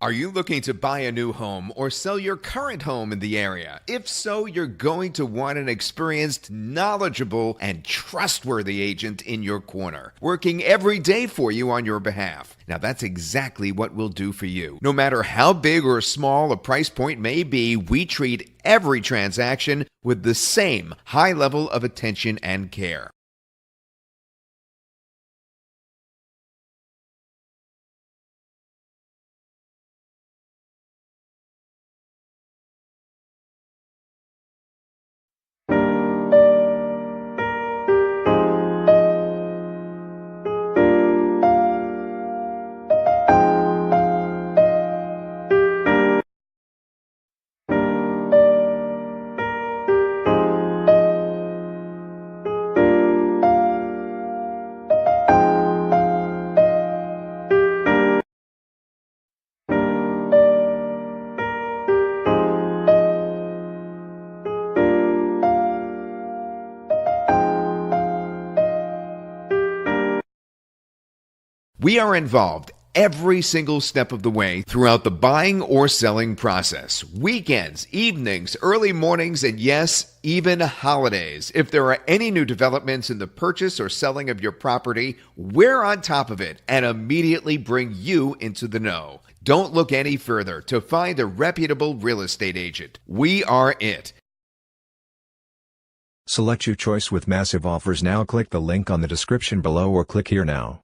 Are you looking to buy a new home or sell your current home in the area? If so, you're going to want an experienced, knowledgeable, and trustworthy agent in your corner, working every day for you on your behalf. Now, that's exactly what we'll do for you. No matter how big or small a price point may be, we treat every transaction with the same high level of attention and care. We are involved every single step of the way throughout the buying or selling process. Weekends, evenings, early mornings, and yes, even holidays. If there are any new developments in the purchase or selling of your property, we're on top of it and immediately bring you into the know. Don't look any further to find a reputable real estate agent. We are it. Select your choice with massive offers now. Click the link on the description below or click here now.